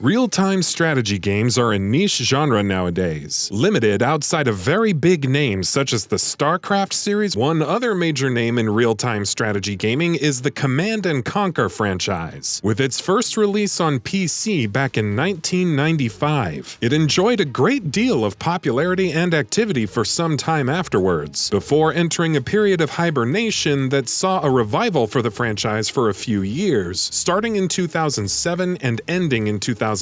Real-time strategy games are a niche genre nowadays, limited outside of very big names such as the Starcraft series. One other major name in real-time strategy gaming is the Command & Conquer franchise. With its first release on PC back in 1995, it enjoyed a great deal of popularity and activity for some time afterwards, before entering a period of hibernation that saw a revival for the franchise for a few years, starting in 2007 and ending in 2012.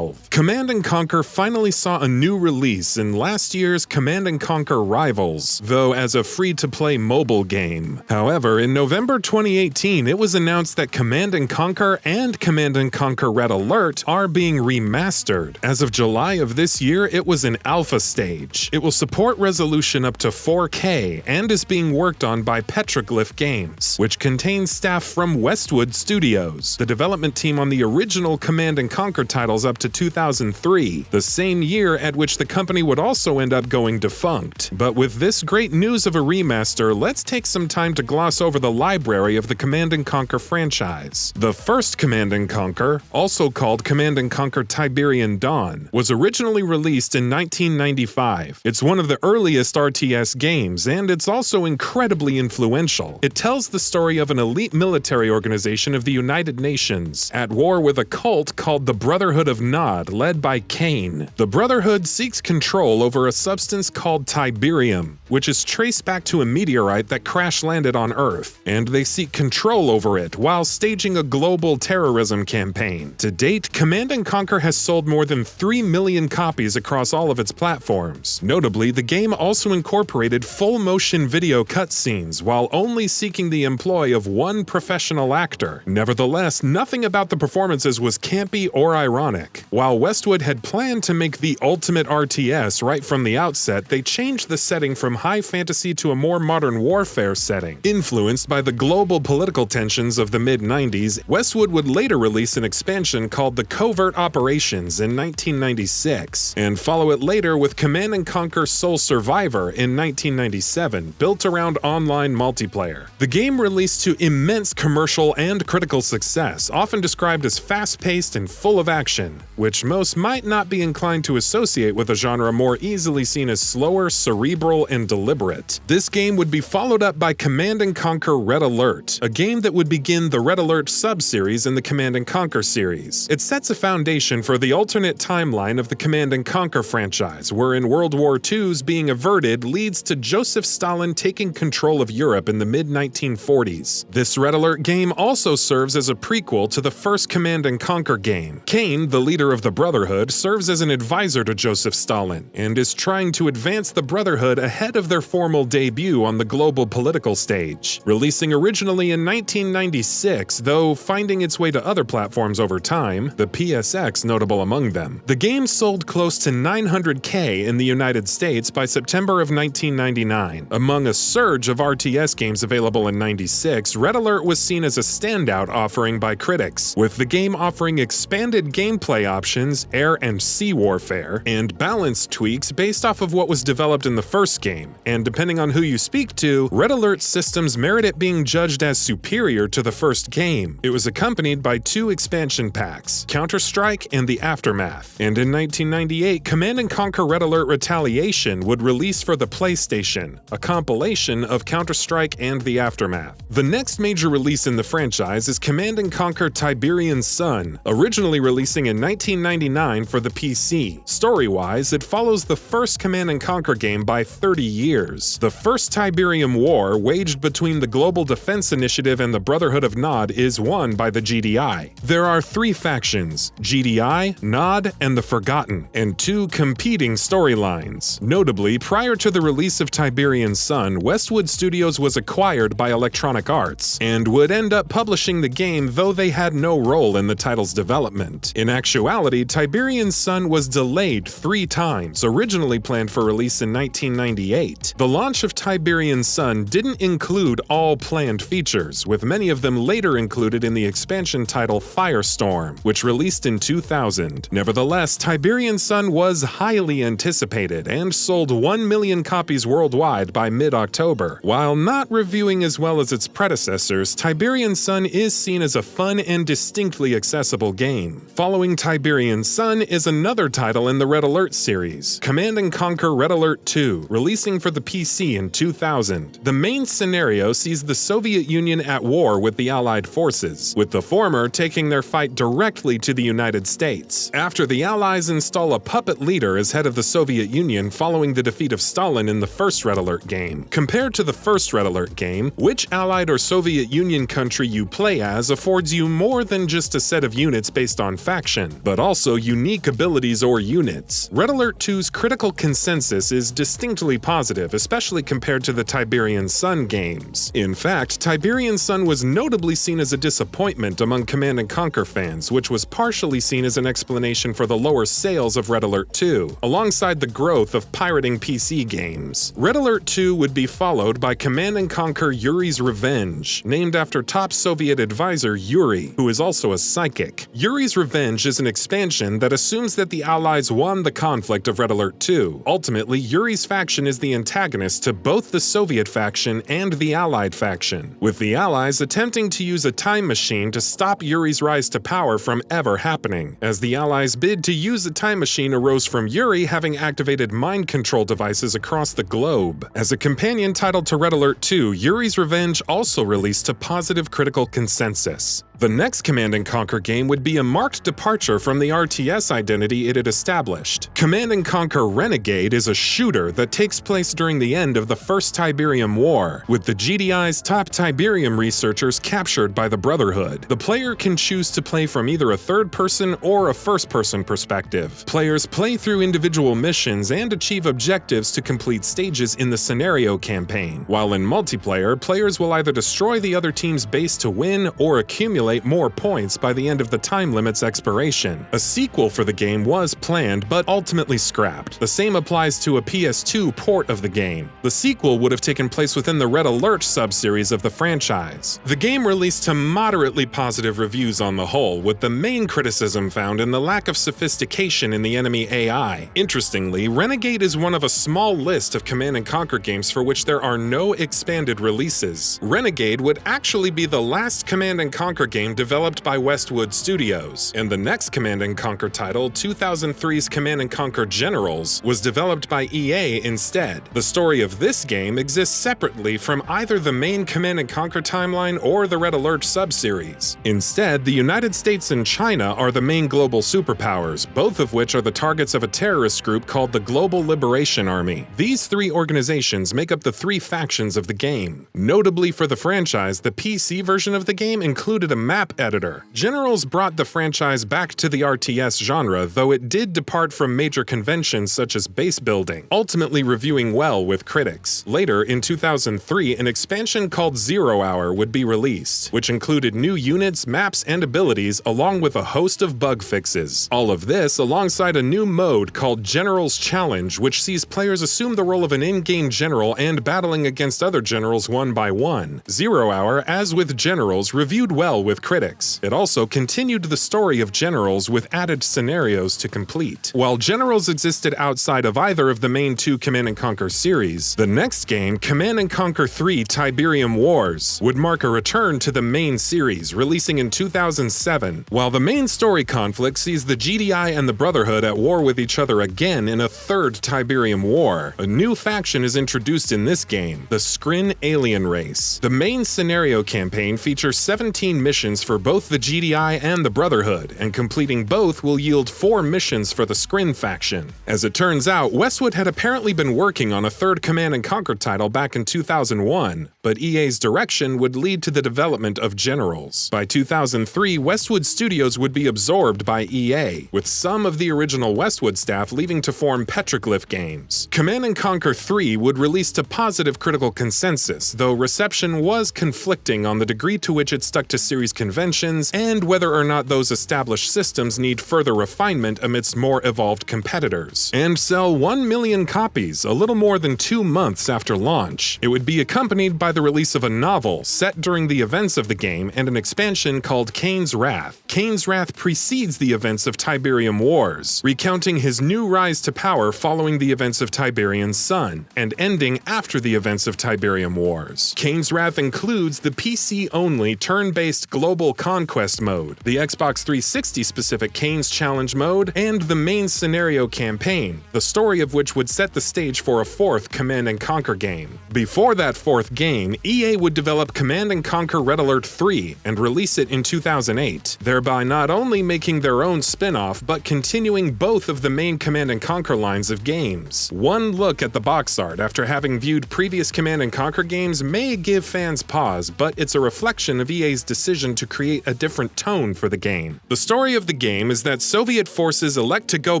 Command & Conquer finally saw a new release in last year's Command & Conquer Rivals, though as a free-to-play mobile game. However, in November 2018, it was announced that Command & Conquer and Command & Conquer Red Alert are being remastered. As of July of this year, it was in alpha stage. It will support resolution up to 4K and is being worked on by Petroglyph Games, which contains staff from Westwood Studios, the development team on the original Command & Conquer titles up to 2003, the same year at which the company would also end up going defunct. But with this great news of a remaster, let's take some time to gloss over the library of the Command & Conquer franchise. The first Command & Conquer, also called Command & Conquer Tiberian Dawn, was originally released in 1995. It's one of the earliest RTS games, and it's also incredibly influential. It tells the story of an elite military organization of the United Nations, at war with a cult called the Brotherhood of Nod, led by Cain. The Brotherhood seeks control over a substance called Tiberium, which is traced back to a meteorite that crash-landed on Earth, and they seek control over it while staging a global terrorism campaign. To date, Command & Conquer has sold more than 3 million copies across all of its platforms. Notably, the game also incorporated full-motion video cutscenes while only seeking the employ of one professional actor. Nevertheless, nothing about the performances was campy or ironic. While Westwood had planned to make the ultimate RTS right from the outset, they changed the setting from high fantasy to a more modern warfare setting. Influenced by the global political tensions of the mid-90s, Westwood would later release an expansion called the Covert Operations in 1996, and follow it later with Command & Conquer Soul Survivor in 1997, built around online multiplayer. The game released to immense commercial and critical success, often described as fast-paced and full of action, which most might not be inclined to associate with a genre more easily seen as slower, cerebral, and deliberate. This game would be followed up by Command & Conquer Red Alert, a game that would begin the Red Alert sub-series in the Command & Conquer series. It sets a foundation for the alternate timeline of the Command & Conquer franchise, wherein World War II's being averted leads to Joseph Stalin taking control of Europe in the mid-1940s. This Red Alert game also serves as a prequel to the first Command & Conquer game. Cain, the leader of the Brotherhood, serves as an advisor to Joseph Stalin, and is trying to advance the Brotherhood ahead of their formal debut on the global political stage. Releasing originally in 1996, though finding its way to other platforms over time, the PSX notable among them. The game sold close to 900K in the United States by September of 1999. Among a surge of RTS games available in 96, Red Alert was seen as a standout offering by critics, with the game offering expanded gameplay options, air and sea warfare, and balance tweaks based off of what was developed in the first game, and depending on who you speak to, Red Alert's systems merit it being judged as superior to the first game. It was accompanied by 2 expansion packs, Counter-Strike and The Aftermath, and in 1998, Command & Conquer Red Alert Retaliation would release for the PlayStation, a compilation of Counter-Strike and The Aftermath. The next major release in the franchise is Command & Conquer Tiberian Sun, originally releasing in 1999 for the PC. Story-wise, it follows the first Command & Conquer game by 30 years. The first Tiberium War, waged between the Global Defense Initiative and the Brotherhood of Nod, is won by the GDI. There are 3 factions, GDI, Nod, and the Forgotten, and 2 competing storylines. Notably, prior to the release of Tiberian Sun, Westwood Studios was acquired by Electronic Arts, and would end up publishing the game, though they had no role in the title's development. In actuality, Tiberian Sun was delayed 3 times, originally planned for release in 1998. The launch of Tiberian Sun didn't include all planned features, with many of them later included in the expansion title Firestorm, which released in 2000. Nevertheless, Tiberian Sun was highly anticipated and sold 1 million copies worldwide by mid-October. While not reviewing as well as its predecessors, Tiberian Sun is seen as a fun and distinctly accessible game. Following Tiberian Sun is another title in the Red Alert series, Command & Conquer Red Alert 2, releasing for the PC in 2000. The main scenario sees the Soviet Union at war with the Allied forces, with the former taking their fight directly to the United States, after the Allies install a puppet leader as head of the Soviet Union following the defeat of Stalin in the first Red Alert game. Compared to the first Red Alert game, which Allied or Soviet Union country you play as affords you more than just a set of units based on faction, but also unique abilities or units. Red Alert 2's critical consensus is distinctly positive, especially compared to the Tiberian Sun games. In fact, Tiberian Sun was notably seen as a disappointment among Command & Conquer fans, which was partially seen as an explanation for the lower sales of Red Alert 2, alongside the growth of pirating PC games. Red Alert 2 would be followed by Command & Conquer Yuri's Revenge, named after top Soviet advisor Yuri, who is also a psychic. Yuri's Revenge is an expansion that assumes that the Allies won the conflict of Red Alert 2. Ultimately, Yuri's faction is the antagonist to both the Soviet faction and the Allied faction, with the Allies attempting to use a time machine to stop Yuri's rise to power from ever happening, as the Allies' bid to use a time machine arose from Yuri having activated mind control devices across the globe. As a companion title to Red Alert 2, Yuri's Revenge also released to positive critical consensus. The next Command & Conquer game would be a marked departure from the RTS identity it had established. Command & Conquer Renegade is a shooter that takes place during the end of the First Tiberium War, with the GDI's top Tiberium researchers captured by the Brotherhood. The player can choose to play from either a third-person or a first-person perspective. Players play through individual missions and achieve objectives to complete stages in the scenario campaign, while in multiplayer, players will either destroy the other team's base to win or accumulate more points by the end of the time limit's expiration. A sequel for the game was planned but ultimately scrapped. The same applies to a PS2 port of the game. The sequel would have taken place within the Red Alert subseries of the franchise. The game released to moderately positive reviews on the whole, with the main criticism found in the lack of sophistication in the enemy AI. Interestingly, Renegade is one of a small list of Command & Conquer games for which there are no expanded releases. Renegade would actually be the last Command & Conquer game developed by Westwood Studios, and the next Command & Conquer title, 2003's Command & Conquer Generals, was developed by EA instead. The story of this game exists separately from either the main Command & Conquer timeline or the Red Alert subseries. Instead, the United States and China are the main global superpowers, both of which are the targets of a terrorist group called the Global Liberation Army. These three organizations make up the three factions of the game. Notably for the franchise, the PC version of the game included a map editor. Generals brought the franchise back to the RTS genre, though it did depart from major conventions such as base building, ultimately reviewing well with critics. Later, in 2003, an expansion called 0 Hour would be released, which included new units, maps, and abilities, along with a host of bug fixes. All of this alongside a new mode called General's Challenge, which sees players assume the role of an in-game general and battling against other generals one by one. 0 Hour, as with Generals, reviewed well with critics. It also continued the story of Generals with added scenarios to complete. While Generals existed outside of either of the main two Command & Conquer series, the next game, Command & Conquer 3 Tiberium Wars, would mark a return to the main series, releasing in 2007. While the main story conflict sees the GDI and the Brotherhood at war with each other again in a third Tiberium War, a new faction is introduced in this game, the Skrin alien race. The main scenario campaign features 17 missions for both the GDI and the Brotherhood, and completing both will yield 4 missions for the Skrin faction. As it turns out, Westwood had apparently been working on a third Command & Conquer title back in 2001, but EA's direction would lead to the development of Generals. By 2003, Westwood Studios would be absorbed by EA, with some of the original Westwood staff leaving to form Petroglyph Games. Command & Conquer 3 would release to positive critical consensus, though reception was conflicting on the degree to which it stuck to series conventions and whether or not those established systems need further refinement amidst more evolved competitors. And sell 1 million copies a little more than 2 months after launch. It would be accompanied by the release of a novel set during the events of the game and an expansion called Kane's Wrath. Kane's Wrath precedes the events of Tiberium Wars, recounting his new rise to power following the events of Tiberian Sun, and ending after the events of Tiberium Wars. Kane's Wrath includes the PC-only turn-based global Global Conquest mode, the Xbox 360-specific Kane's Challenge mode, and the main scenario campaign, the story of which would set the stage for a fourth Command & Conquer game. Before that fourth game, EA would develop Command & Conquer Red Alert 3 and release it in 2008, thereby not only making their own spin-off but continuing both of the main Command & Conquer lines of games. One look at the box art after having viewed previous Command & Conquer games may give fans pause, but it's a reflection of EA's decision to create a different tone for the game. The story of the game is that Soviet forces elect to go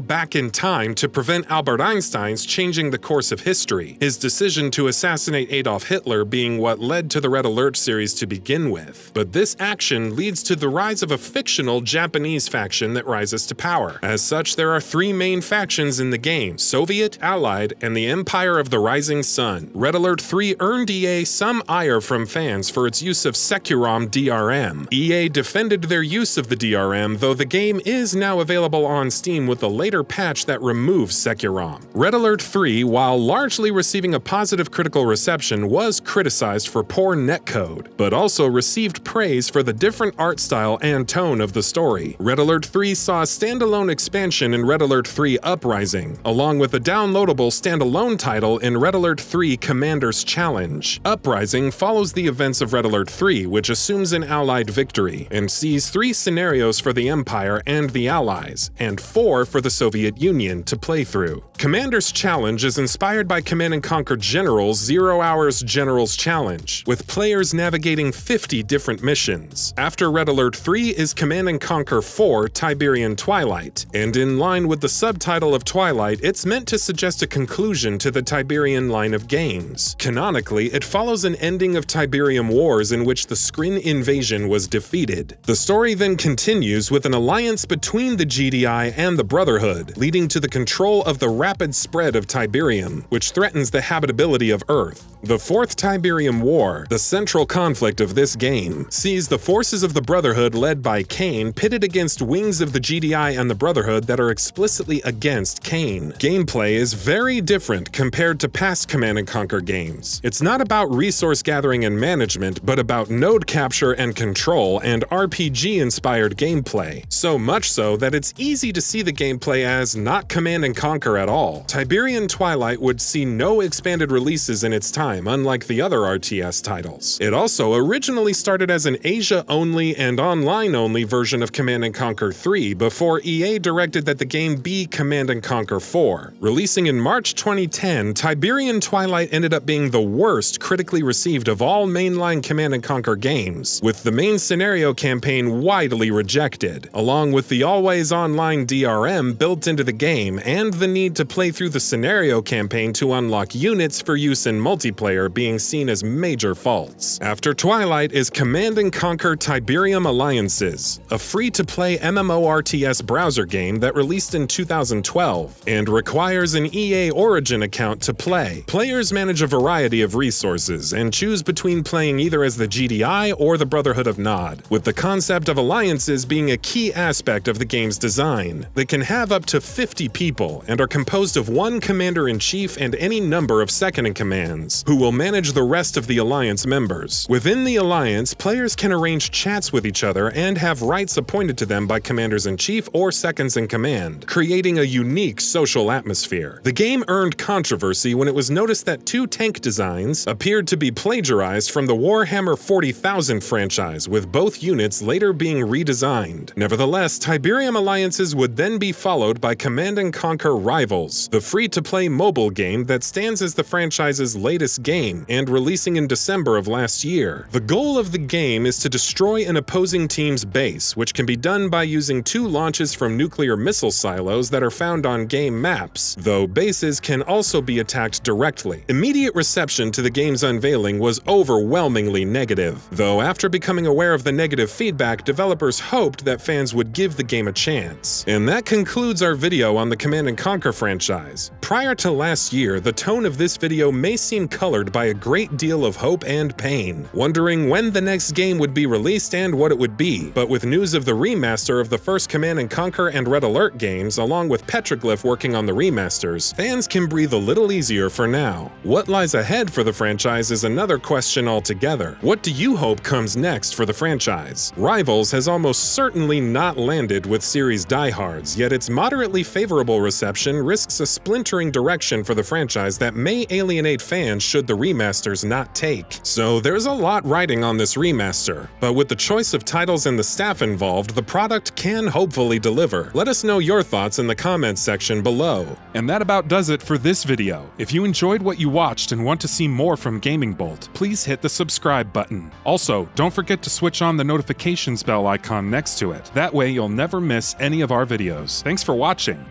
back in time to prevent Albert Einstein's changing the course of history, his decision to assassinate Adolf Hitler being what led to the Red Alert series to begin with. But this action leads to the rise of a fictional Japanese faction that rises to power. As such, there are three main factions in the game: Soviet, Allied, and the Empire of the Rising Sun. Red Alert 3 earned EA some ire from fans for its use of Securom DRM. EA defended their use of the DRM, though the game is now available on Steam with a later patch that removes Securom. Red Alert 3, while largely receiving a positive critical reception, was criticized for poor netcode, but also received praise for the different art style and tone of the story. Red Alert 3 saw a standalone expansion in Red Alert 3 Uprising, along with a downloadable standalone title in Red Alert 3 Commander's Challenge. Uprising follows the events of Red Alert 3, which assumes an Allied victory, and sees 3 scenarios for the Empire and the Allies, and 4 for the Soviet Union to play through. Commander's Challenge is inspired by Command & Conquer General's 0 Hours General's Challenge, with players navigating 50 different missions. After Red Alert 3 is Command & Conquer 4 Tiberian Twilight, and in line with the subtitle of Twilight, it's meant to suggest a conclusion to the Tiberian line of games. Canonically, it follows an ending of Tiberium Wars in which the Skrin invasion was defeated. The story then continues with an alliance between the GDI and the Brotherhood, leading to the control of the rapid spread of Tiberium, which threatens the habitability of Earth. The Fourth Tiberium War, the central conflict of this game, sees the forces of the Brotherhood led by Kane pitted against wings of the GDI and the Brotherhood that are explicitly against Kane. Gameplay is very different compared to past Command & Conquer games. It's not about resource gathering and management, but about node capture and control and RPG-inspired gameplay. So much so that it's easy to see the gameplay as not Command & Conquer at all. Tiberian Twilight would see no expanded releases in its time, unlike the other RTS titles. It also originally started as an Asia-only and online-only version of Command & Conquer 3 before EA directed that the game be Command & Conquer 4. Releasing in March 2010, Tiberian Twilight ended up being the worst critically received of all mainline Command & Conquer games, with the main scenario campaign widely rejected, along with the always-online DRM built into the game and the need to play through the scenario campaign to unlock units for use in multiplayer being seen as major faults. After Twilight is Command & Conquer Tiberium Alliances, a free-to-play MMORTS browser game that released in 2012 and requires an EA Origin account to play. Players manage a variety of resources and choose between playing either as the GDI or the Brotherhood of Nod, with the concept of alliances being a key aspect of the game's design. They can have up to 50 people and are composed of one commander-in-chief and any number of second-in-commands, who will manage the rest of the alliance members. Within the alliance, players can arrange chats with each other and have rights appointed to them by commanders-in-chief or seconds-in-command, creating a unique social atmosphere. The game earned controversy when it was noticed that 2 tank designs appeared to be plagiarized from the Warhammer 40,000 franchise, with both units later being redesigned. Nevertheless, Tiberium Alliances would then be followed by Command & Conquer Rivals, the free-to-play mobile game that stands as the franchise's latest game and releasing in December of last year. The goal of the game is to destroy an opposing team's base, which can be done by using 2 launches from nuclear missile silos that are found on game maps, though bases can also be attacked directly. Immediate reception to the game's unveiling was overwhelmingly negative, though after becoming aware of the negative feedback, developers hoped that fans would give the game a chance. And that concludes our video on the Command & Conquer franchise. Prior to last year, the tone of this video may seem colored by a great deal of hope and pain, wondering when the next game would be released and what it would be. But with news of the remaster of the first Command & Conquer and Red Alert games, along with Petroglyph working on the remasters, fans can breathe a little easier for now. What lies ahead for the franchise is another question altogether. What do you hope comes next for for the franchise. Rivals has almost certainly not landed with series diehards, yet its moderately favorable reception risks a splintering direction for the franchise that may alienate fans should the remasters not take. So there's a lot riding on this remaster, but with the choice of titles and the staff involved, the product can hopefully deliver. Let us know your thoughts in the comments section below. And that about does it for this video. If you enjoyed what you watched and want to see more from GamingBolt, please hit the subscribe button. Also, don't forget to switch on the notifications bell icon next to it. That way you'll never miss any of our videos. Thanks for watching.